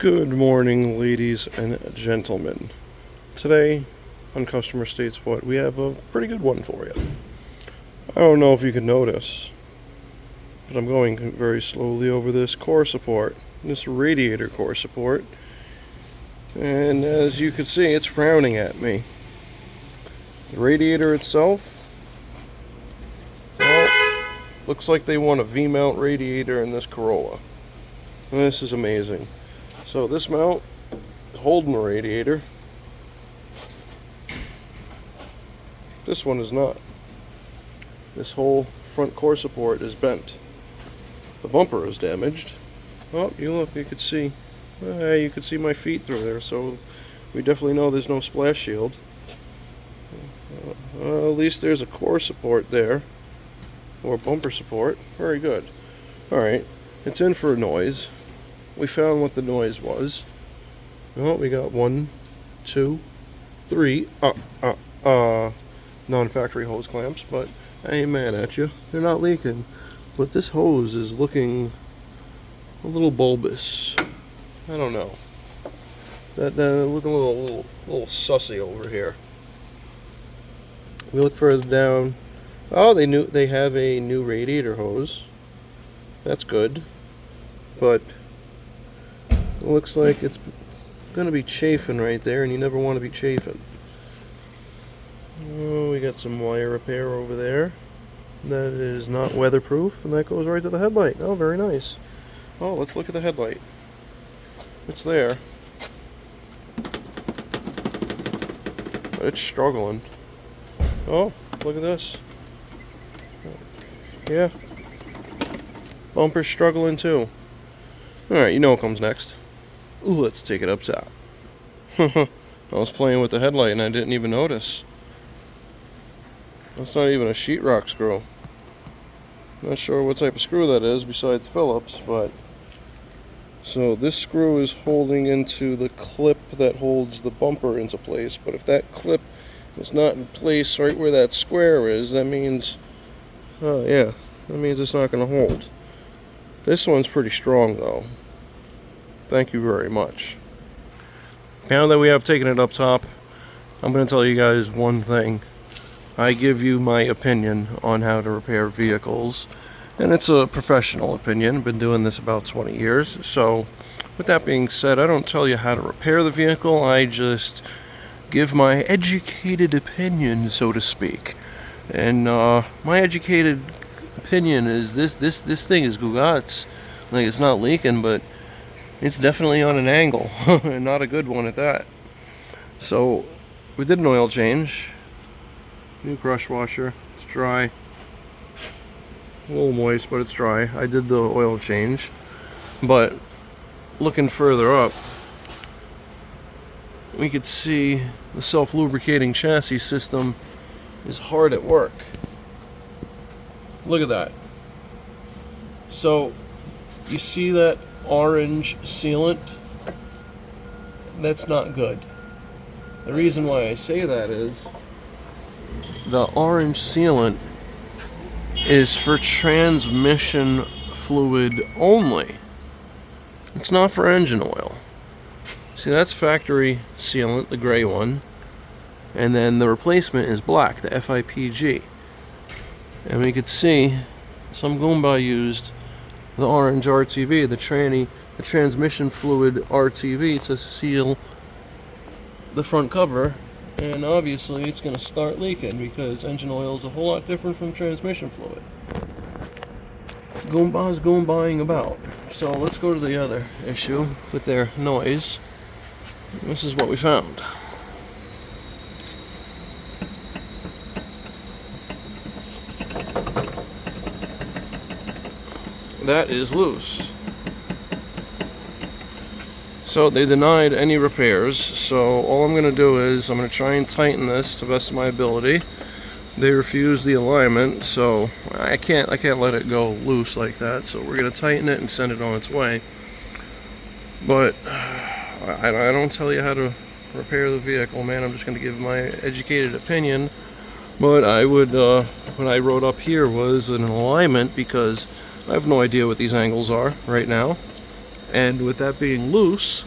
Good morning, ladies and gentlemen. Today, on Customer States What, we have a pretty good one for you. I don't know if you can notice, but I'm going very slowly over this core support, this radiator core support, and as you can see, it's frowning at me. The radiator itself, well, looks like they want a V-mount radiator in this Corolla. And this is amazing. So this mount is holding the radiator. This one is not. This whole front core support is bent. The bumper is damaged. Oh, you look, you could see my feet through there, so we definitely know there's no splash shield. At least there's a core support there, or bumper support. Very good. Alright, it's in for a noise. We found what the noise was. Well, we got 1, 2, 3 non-factory hose clamps, but I ain't mad at you. They're not leaking. But this hose is looking a little bulbous. I don't know. That looking a little sussy over here. We look further down. Oh, they have a new radiator hose. That's good. But it looks like it's going to be chafing right there, and you never want to be chafing. Oh, we got some wire repair over there. That is not weatherproof, and that goes right to the headlight. Oh, very nice. Oh, let's look at the headlight. It's there. But it's struggling. Oh, look at this. Yeah. Bumper's struggling too. Alright, you know what comes next. Ooh, let's take it up top. I was playing with the headlight and I didn't even notice. That's not even a sheetrock screw. Not sure what type of screw that is besides Phillips, but... So this screw is holding into the clip that holds the bumper into place, but if that clip is not in place right where that square is, that means... Oh yeah, that means it's not going to hold. This one's pretty strong though. Thank you very much. Now that we have taken it up top, I'm going to tell you guys one thing. I give you my opinion on how to repair vehicles, and it's a professional opinion. I've been doing this about 20 years. So with that being said, I don't tell you how to repair the vehicle. I just give my educated opinion, so to speak. And my educated opinion is this thing is Gugat's. Like, it's not leaking, but it's definitely on an angle, and not a good one at that. So we did an oil change. New crush washer. It's dry. A little moist, but it's dry. I did the oil change. But looking further up, we could see the self-lubricating chassis system is hard at work. Look at that. So you see that orange sealant? That's not good. The reason why I say that is the orange sealant is for transmission fluid only. It's not for engine oil. See, that's factory sealant, the gray one, and then the replacement is black, the FIPG. And we could see some Goomba used the orange RTV, the transmission fluid RTV, to seal the front cover, and obviously it's going to start leaking because engine oil is a whole lot different from transmission fluid. Goomba's Goombaing about. So let's go to the other issue with their noise. This is what we found. That is loose. So they denied any repairs, so all I'm going to do is I'm going to try and tighten this to the best of my ability. They refused the alignment, so I can't let it go loose like that, so we're going to tighten it and send it on its way. But I don't tell you how to repair the vehicle, man. I'm just going to give my educated opinion. But I would, what I wrote up here was an alignment, because I have no idea what these angles are right now. And with that being loose,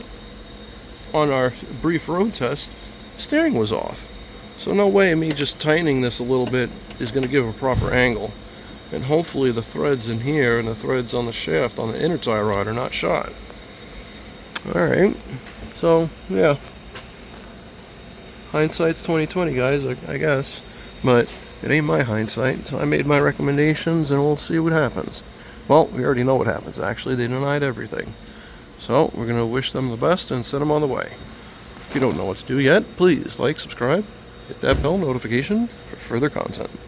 on our brief road test, steering was off. So no way me just tightening this a little bit is going to give a proper angle. And hopefully the threads in here and the threads on the shaft on the inner tie rod are not shot. Alright, so yeah. Hindsight's 20/20, guys, I guess. But it ain't my hindsight, so I made my recommendations and we'll see what happens. Well, we already know what happens, actually. They denied everything. So we're going to wish them the best and send them on the way. If you don't know what to do yet, please like, subscribe, hit that bell notification for further content.